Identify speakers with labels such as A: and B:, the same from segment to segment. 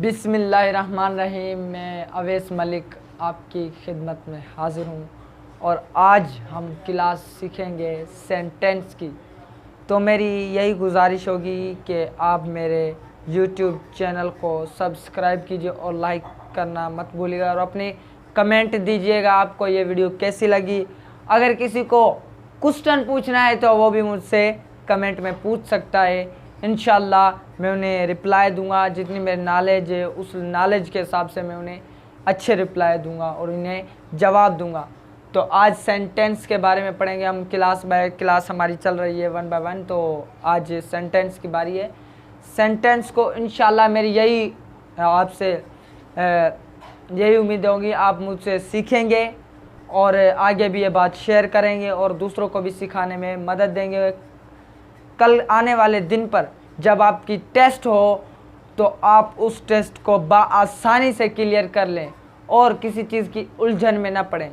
A: बिस्मिल्लाहिर्रहमानिर्रहीम। मैं अवैस मलिक आपकी खिदमत में हाज़िर हूँ और आज हम क्लास सीखेंगे सेंटेंस की। तो मेरी यही गुजारिश होगी कि आप मेरे यूट्यूब चैनल को सब्सक्राइब कीजिए और लाइक करना मत भूलिएगा और अपनी कमेंट दीजिएगा आपको ये वीडियो कैसी लगी। अगर किसी को क्वेश्चन पूछना है तो वो भी मुझसे कमेंट में पूछ सकता है। इंशाल्लाह मैं उन्हें रिप्लाई दूंगा, जितनी मेरी नॉलेज है उस नॉलेज के हिसाब से मैं उन्हें अच्छे रिप्लाई दूंगा और उन्हें जवाब दूंगा। तो आज सेंटेंस के बारे में पढ़ेंगे हम। क्लास बाय क्लास हमारी चल रही है 1 बाय 1। तो आज सेंटेंस की बारी है। सेंटेंस को इंशाल्लाह मेरी यही आपसे यही उम्मीद होगी आप मुझसे सीखेंगे और आगे भी ये बात शेयर करेंगे और दूसरों को भी सिखाने में मदद देंगे। कल आने वाले दिन पर जब आपकी टेस्ट हो तो आप उस टेस्ट को आसानी से क्लियर कर लें और किसी चीज़ की उलझन में ना पड़ें।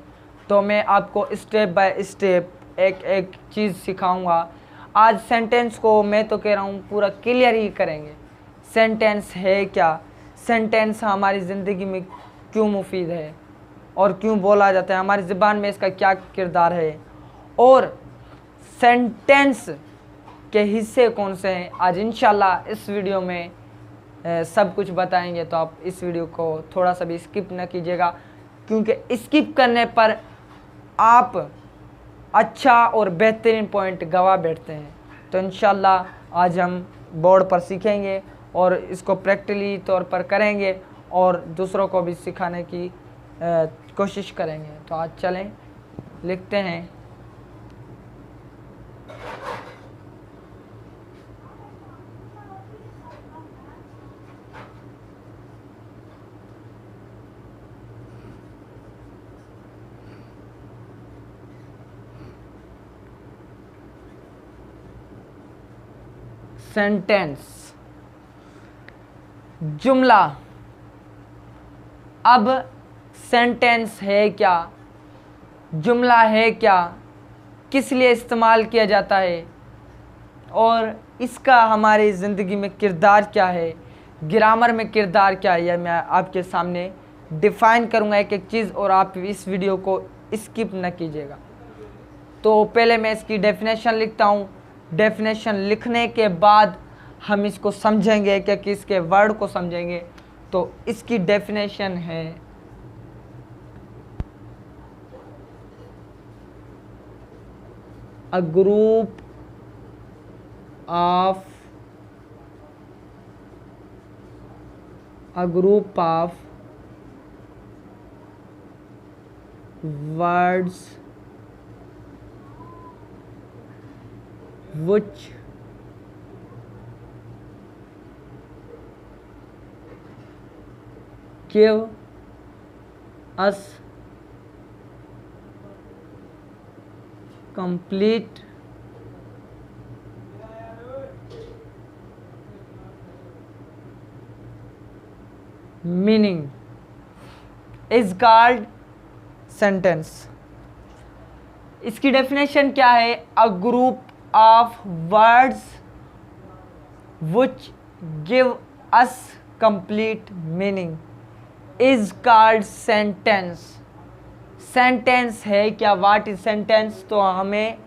A: तो मैं आपको स्टेप बाय स्टेप एक एक चीज़ सिखाऊंगा। आज सेंटेंस को मैं तो कह रहा हूँ पूरा क्लियर ही करेंगे। सेंटेंस है क्या, सेंटेंस हमारी ज़िंदगी में क्यों मुफीद है और क्यों बोला जाता है, हमारी ज़बान में इसका क्या किरदार है और सेंटेंस के हिस्से कौन से हैं। आज इंशाल्लाह इस वीडियो में सब कुछ बताएंगे। तो आप इस वीडियो को थोड़ा सा भी स्किप न कीजिएगा, क्योंकि स्किप करने पर आप अच्छा और बेहतरीन पॉइंट गवा बैठते हैं। तो इंशाल्लाह आज हम बोर्ड पर सीखेंगे और इसको प्रैक्टिकली तौर पर करेंगे और दूसरों को भी सिखाने की कोशिश करेंगे। तो आज चलें लिखते हैं। सेंटेंस, जुमला। अब सेंटेंस है क्या, जुमला है क्या, किस लिए इस्तेमाल किया जाता है और इसका हमारी ज़िंदगी में किरदार क्या है, ग्रामर में किरदार क्या है, यह मैं आपके सामने डिफ़ाइन करूँगा एक एक चीज़ और आप इस वीडियो को स्किप न कीजिएगा। तो पहले मैं इसकी डेफिनेशन लिखता हूँ। डेफिनेशन लिखने के बाद हम इसको समझेंगे कि इसके वर्ड को समझेंगे। तो इसकी डेफिनेशन है a group of words which give us complete meaning is called sentence। इसकी डेफिनेशन क्या है? A group of words which give us complete meaning is called sentence। Sentence है क्या, व्हाट इज सेंटेंस? तो हमें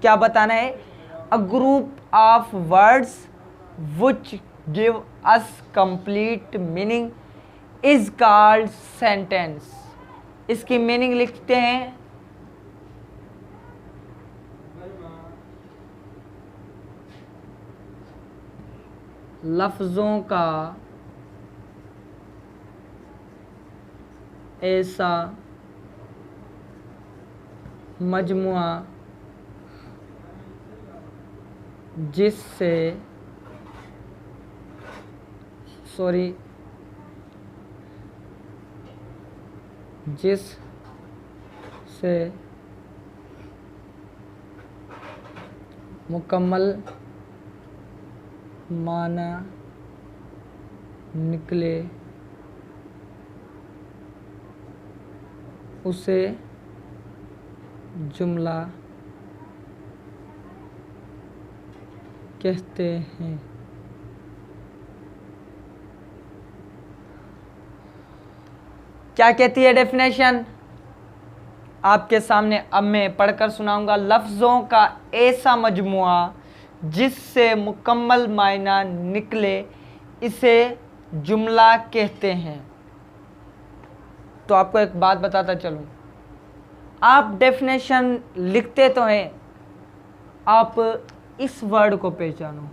A: क्या बताना है? A group of words which give us complete meaning is called sentence। इसकी मीनिंग लिखते हैं। लफ्ज़ों का ऐसा मजमुआ जिससे मुकम्मल माना निकले उसे जुमला कहते हैं। क्या कहती है डेफिनेशन? आपके सामने अब मैं पढ़कर सुनाऊंगा। लफ्ज़ों का ऐसा मजमुआ जिससे मुकम्मल मायना निकले इसे जुमला कहते हैं। तो आपको एक बात बताता चलूं, आप डेफिनेशन लिखते तो हैं, आप इस वर्ड को पहचानो,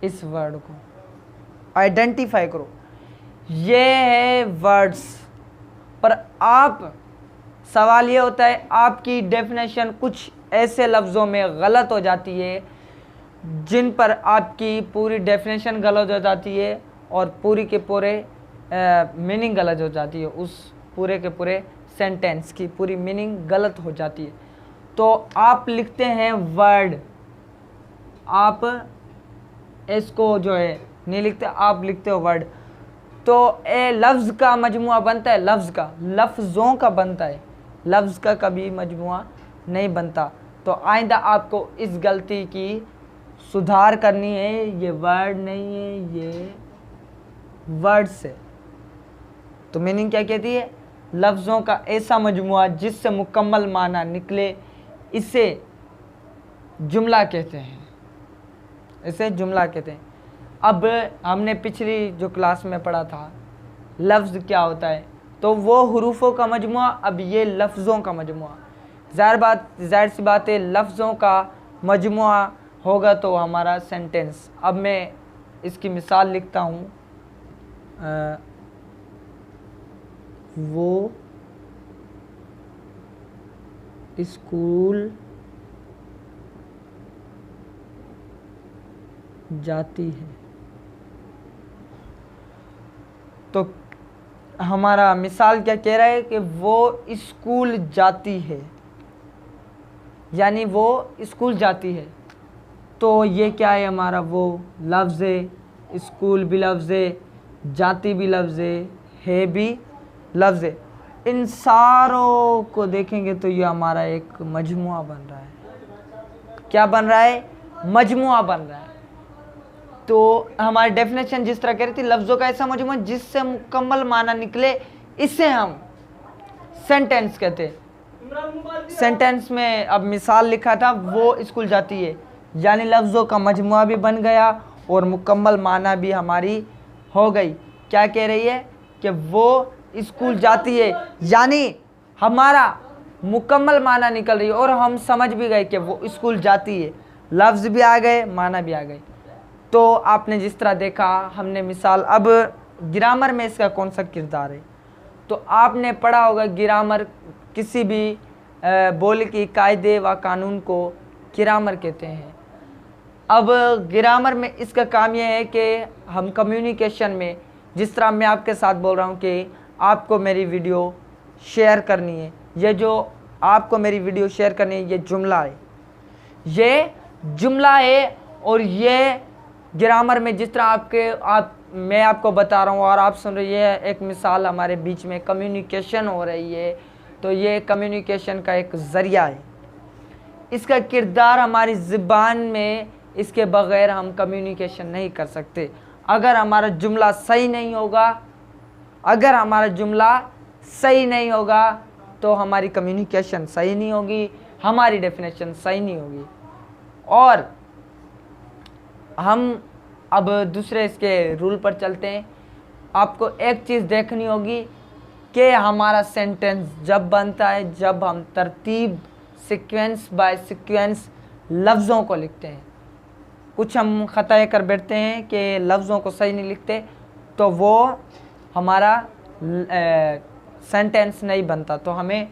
A: इस वर्ड को आइडेंटिफाई करो। ये है वर्ड्स, पर आप, सवाल ये होता है आपकी डेफिनेशन कुछ ऐसे लफ्ज़ों में गलत हो जाती है जिन पर आपकी पूरी डेफिनेशन गलत हो जाती है और पूरी के पूरे मीनिंग गलत हो जाती है, उस पूरे के पूरे सेंटेंस की पूरी मीनिंग गलत हो जाती है। तो आप लिखते हैं वर्ड, आप इसको जो है नहीं लिखते, आप लिखते हो वर्ड। तो ए लफ्ज़ का मजमुआ बनता है, लफ्ज़ का, लफ्ज़ों का बनता है, लफ्ज़ का कभी मजमुआ नहीं बनता। तो आइंदा आपको इस गलती की सुधार करनी है। ये वर्ड नहीं है, ये वर्ड्स है। तो मीनिंग क्या कहती है? लफ्ज़ों का ऐसा मजमुआ जिससे मुकम्मल माना निकले इसे जुमला कहते हैं, इसे जुमला कहते हैं। अब हमने पिछली जो क्लास में पढ़ा था लफ्ज़ क्या होता है, तो वो हुरूफों का मजमुआ, अब ये लफ्ज़ों का मजमुआ। जाहिर सी बात है, लफ्ज़ों का मजमुआ होगा तो हमारा सेंटेंस। अब मैं इसकी मिसाल लिखता हूँ। वो स्कूल जाती है। तो हमारा मिसाल क्या कह रहा है कि वो स्कूल जाती है, यानी वो स्कूल जाती है। तो ये क्या है हमारा? वो लफ्ज़ है, स्कूल भी लफ्ज़ है, जाती भी लफ्ज़ है भी लफ्ज़ है। इन सारों को देखेंगे तो ये हमारा एक मजमुआ बन रहा है। क्या बन रहा है? मजमुआ बन रहा है। तो हमारी डेफिनेशन जिस तरह कह रही थी, लफ्ज़ों का ऐसा मजमुआ जिससे मुकम्मल माना निकले इसे हम सेंटेंस कहते हैं। सेंटेंस में अब मिसाल लिखा था, वो स्कूल जाती है, यानी लफ्ज़ों का मजमुआ भी बन गया और मुकम्मल माना भी हमारी हो गई। क्या कह रही है कि वो स्कूल जाती है, यानी हमारा मुकम्मल माना निकल रही है और हम समझ भी गए कि वो स्कूल जाती है। लफ्ज़ भी आ गए, माना भी आ गए। तो आपने जिस तरह देखा, हमने मिसाल, अब ग्रामर में इसका कौन सा किरदार है? तो आपने पढ़ा होगा ग्रामर, किसी भी बोल की कायदे व कानून को ग्रामर कहते हैं। अब ग्रामर में इसका काम यह है कि हम कम्युनिकेशन में, जिस तरह मैं आपके साथ बोल रहा हूँ कि आपको मेरी वीडियो शेयर करनी है, ये जो आपको मेरी वीडियो शेयर करनी है, ये जुमला है, ये जुमला है। और ये ग्रामर में जिस तरह मैं आपको बता रहा हूँ और आप सुन रही है, एक मिसाल हमारे बीच में कम्युनिकेशन हो रही है, तो ये कम्युनिकेशन का एक ज़रिया है। इसका किरदार हमारी ज़बान में, इसके बग़ैर हम कम्युनिकेशन नहीं कर सकते। अगर हमारा जुमला सही नहीं होगा, अगर हमारा जुमला सही नहीं होगा तो हमारी कम्युनिकेशन सही नहीं होगी, हमारी डेफिनेशन सही नहीं होगी। और हम अब दूसरे इसके रूल पर चलते हैं। आपको एक चीज़ देखनी होगी कि हमारा सेंटेंस जब बनता है, जब हम तरतीब, सीक्वेंस बाय सीक्वेंस लफ्ज़ों को लिखते हैं। कुछ हम ख़ताएँ कर बैठते हैं कि लफ्ज़ों को सही नहीं लिखते, तो वो हमारा सेंटेंस नहीं बनता। तो हमें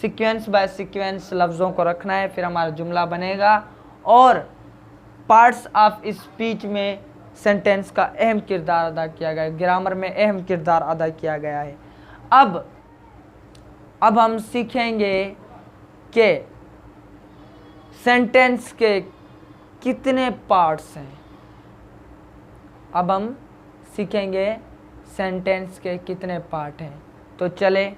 A: सीक्वेंस बाय सीक्वेंस लफ्ज़ों को रखना है, फिर हमारा जुमला बनेगा। और पार्ट्स ऑफ स्पीच में सेंटेंस का अहम किरदार अदा किया गया है, ग्रामर में अहम किरदार अदा किया गया है। अब हम सीखेंगे कि सेंटेंस के कितने पार्ट्स हैं। अब हम सीखेंगे सेंटेंस के कितने पार्ट हैं। तो चले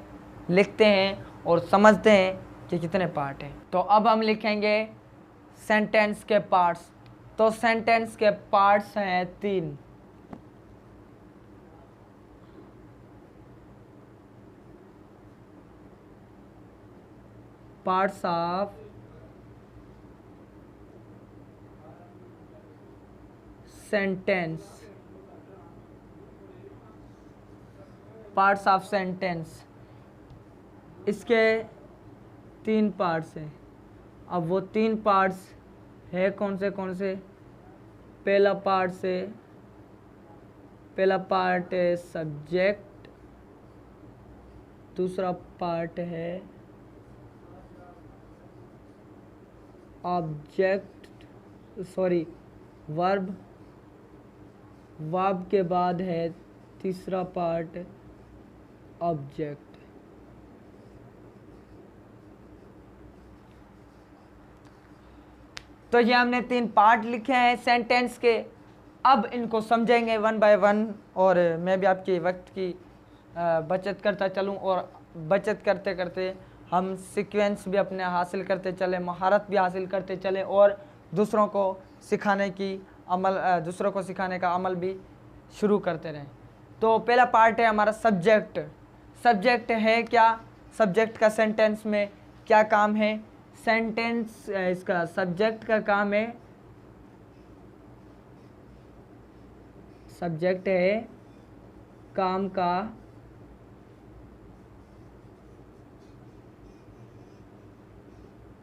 A: लिखते हैं और समझते हैं कि कितने पार्ट हैं। तो अब हम लिखेंगे सेंटेंस के पार्ट्स। तो सेंटेंस के पार्ट्स हैं 3। Parts of sentence, parts of sentence, इसके 3 पार्ट्स हैं। अब वो 3 पार्ट्स है कौन से? पहला पार्ट है सब्जेक्ट, दूसरा पार्ट है वर्ब, वर्ब के बाद है तीसरा पार्ट ऑब्जेक्ट। तो ये हमने 3 पार्ट लिखे हैं सेंटेंस के। अब इनको समझेंगे 1 बाय 1, और मैं भी आपके वक्त की बचत करता चलूँ, और बचत करते करते हम सीक्वेंस भी अपने हासिल करते चले, महारत भी हासिल करते चले, और दूसरों को सिखाने का अमल भी शुरू करते रहें। तो पहला पार्ट है हमारा सब्जेक्ट। सब्जेक्ट है क्या? सब्जेक्ट का सेंटेंस में क्या काम है? सेंटेंस इसका सब्जेक्ट का काम है, सब्जेक्ट है काम का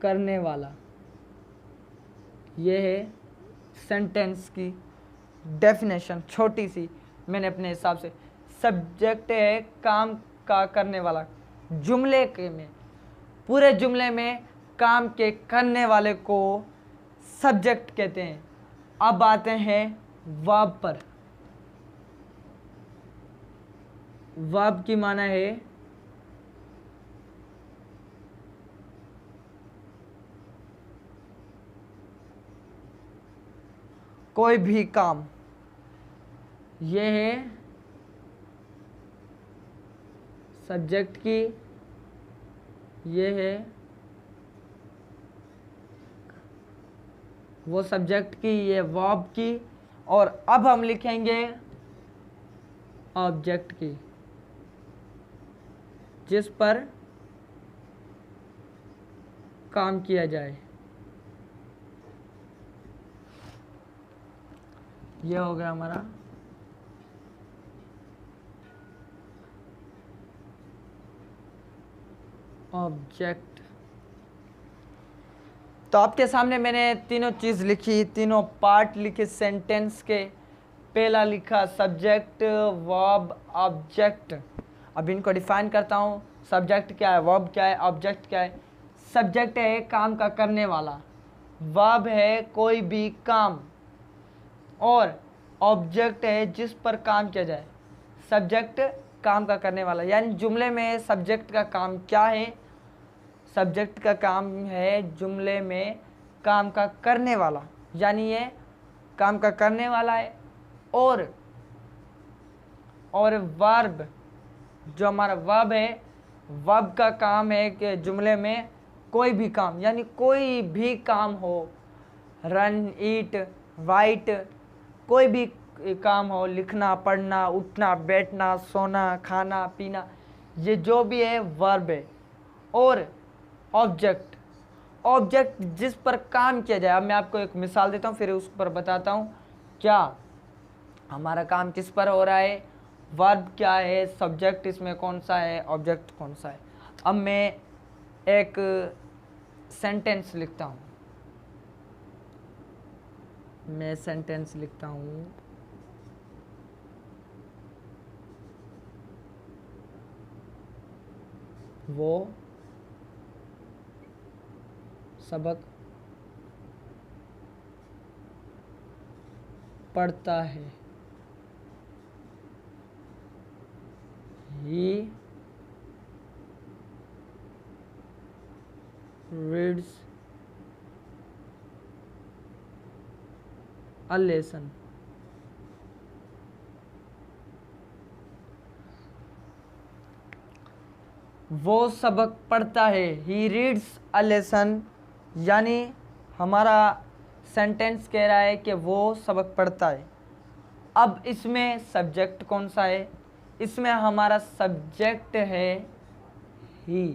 A: करने वाला। ये है सेंटेंस की डेफिनेशन, छोटी सी मैंने अपने हिसाब से। सब्जेक्ट है काम का करने वाला। जुमले के में, पूरे जुमले में काम के करने वाले को सब्जेक्ट कहते हैं। अब आते हैं वर्ब पर। वर्ब की माना है कोई भी काम। यह है सब्जेक्ट की, यह है वो सब्जेक्ट की, ये वर्ब की, और अब हम लिखेंगे ऑब्जेक्ट की, जिस पर काम किया जाए। यह हो गया हमारा ऑब्जेक्ट। तो आपके सामने मैंने तीनों चीज़ लिखी, तीनों पार्ट लिखे सेंटेंस के। पहला लिखा सब्जेक्ट, वर्ब, ऑब्जेक्ट। अब इनको डिफाइन करता हूँ। सब्जेक्ट क्या है, वर्ब क्या है, ऑब्जेक्ट क्या है। सब्जेक्ट है काम का करने वाला, वर्ब है कोई भी काम, और ऑब्जेक्ट है जिस पर काम किया जाए। सब्जेक्ट काम का करने वाला, यानी जुमले में सब्जेक्ट का काम क्या है? सब्जेक्ट का काम है जुमले में काम का करने वाला, यानी ये काम का करने वाला है। और वर्ब, जो हमारा वर्ब है, वर्ब का काम है कि जुमले में कोई भी काम, यानी कोई भी काम हो, रन, ईट, राइट, कोई भी काम हो, लिखना, पढ़ना, उठना, बैठना, सोना, खाना, पीना, ये जो भी है वर्ब है। और ऑब्जेक्ट, ऑब्जेक्ट जिस पर काम किया जाए। अब मैं आपको एक मिसाल देता हूँ, फिर उस पर बताता हूँ क्या हमारा काम किस पर हो रहा है, वर्ब क्या है, सब्जेक्ट इसमें कौन सा है, ऑब्जेक्ट कौन सा है। अब मैं एक सेंटेंस लिखता हूँ, मैं सेंटेंस लिखता हूँ। वो सबक पढ़ता है। He reads a lesson. वो सबक पढ़ता है, ही रीड्स अ लेसन, यानी हमारा सेंटेंस कह रहा है कि वो सबक पढ़ता है। अब इसमें सब्जेक्ट कौन सा है? इसमें हमारा सब्जेक्ट है ही,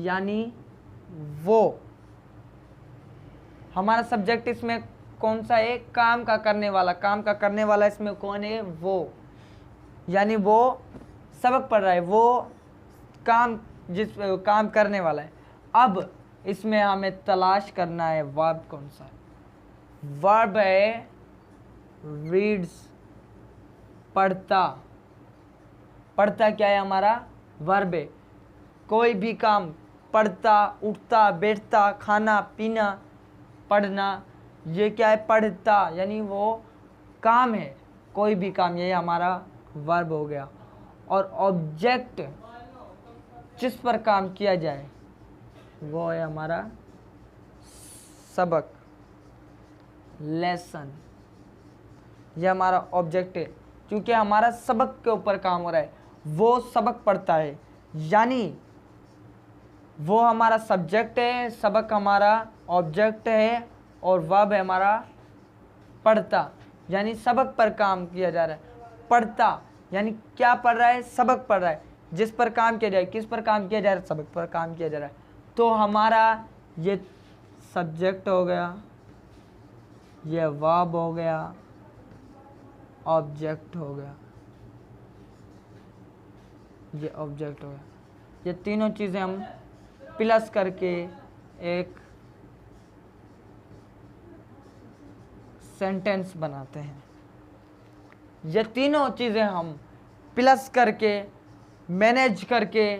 A: यानी वो। हमारा सब्जेक्ट इसमें कौन सा है? काम का करने वाला। काम का करने वाला इसमें कौन है? वो, यानी वो सबक पढ़ रहा है, वो काम जिस काम करने वाला है। अब इसमें हमें तलाश करना है वर्ब कौन सा है। वर्ब है रीड्स, पढ़ता। पढ़ता क्या है? हमारा वर्ब है। कोई भी काम, पढ़ता, उठता, बैठता, खाना पीना, पढ़ना, ये क्या है? पढ़ता, यानी वो काम है, कोई भी काम, ये हमारा वर्ब हो गया। और ऑब्जेक्ट जिस पर काम किया जाए वो है हमारा सबक, लेसन। ये हमारा ऑब्जेक्ट है, क्योंकि हमारा सबक के ऊपर काम हो रहा है। वो सबक पढ़ता है, यानी वो हमारा सब्जेक्ट है, सबक हमारा ऑब्जेक्ट है, और वर्ब है हमारा पढ़ता, यानी सबक पर काम किया जा रहा है। पढ़ता यानी क्या पढ़ रहा है? सबक पढ़ रहा है। जिस पर काम किया जाए, किस पर काम किया जा रहा है? सबक पर काम किया जा रहा है। तो हमारा ये सब्जेक्ट हो गया, ये वर्ब हो गया, ऑब्जेक्ट हो गया, ये ऑब्जेक्ट हो गया। ये तीनों चीज़ें हम प्लस करके एक सेंटेंस बनाते हैं। ये तीनों चीज़ें हम प्लस करके, मैनेज करके,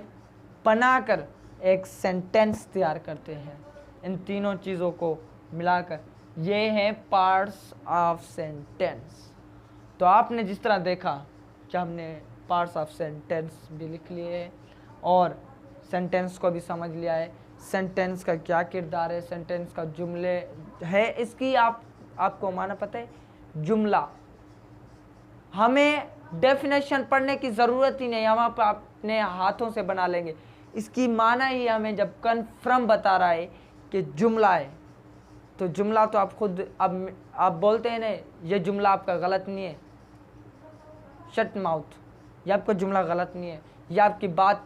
A: बनाकर एक सेंटेंस तैयार करते हैं। इन तीनों चीज़ों को मिलाकर ये हैं पार्ट्स ऑफ सेंटेंस। तो आपने जिस तरह देखा कि हमने पार्ट्स ऑफ सेंटेंस भी लिख लिए और सेंटेंस को भी समझ लिया है, सेंटेंस का क्या किरदार है, सेंटेंस का जुमले है, इसकी आपको माना पता है? जुमला। हमें डेफिनेशन पढ़ने की ज़रूरत ही नहीं, हम अपने हाथों से बना लेंगे। इसकी माना ही हमें जब कन्फर्म बता रहा है कि जुमला है, तो जुमला तो आप खुद अब आप बोलते हैं ना, ये जुमला आपका गलत नहीं है, शट माउथ, ये आपका जुमला गलत नहीं है, ये आपकी बात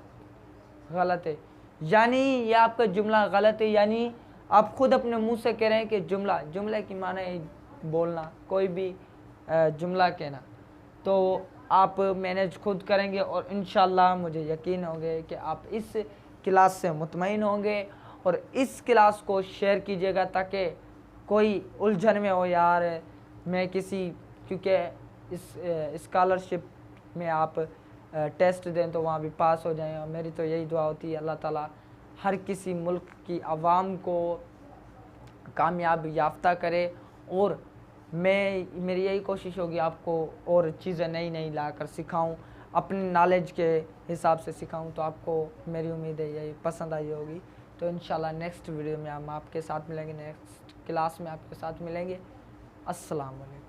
A: गलत है, यानी ये आपका जुमला गलत है, यानी आप खुद अपने मुंह से कह रहे हैं कि जुमला की माना है बोलना, कोई भी जुमला कहना। तो आप मैनेज खुद करेंगे और इंशाल्लाह मुझे यकीन होंगे कि आप इस क्लास से मुतमईन होंगे और इस क्लास को शेयर कीजिएगा ताकि कोई उलझन में हो यार मैं किसी, क्योंकि इस स्कॉलरशिप में आप टेस्ट दें तो वहाँ भी पास हो जाएं। और मेरी तो यही दुआ होती है अल्लाह ताला हर किसी मुल्क की आवाम को कामयाब याफ्ता करे, और मेरी यही कोशिश होगी आपको और चीज़ें नई नई ला कर सिखाऊँ, अपने नॉलेज के हिसाब से सिखाऊँ। तो आपको मेरी उम्मीद है यही पसंद आई होगी। तो इंशाल्लाह नेक्स्ट वीडियो में हम आपके साथ मिलेंगे, नेक्स्ट क्लास में आपके साथ मिलेंगे। अस्सलाम वालेकुम।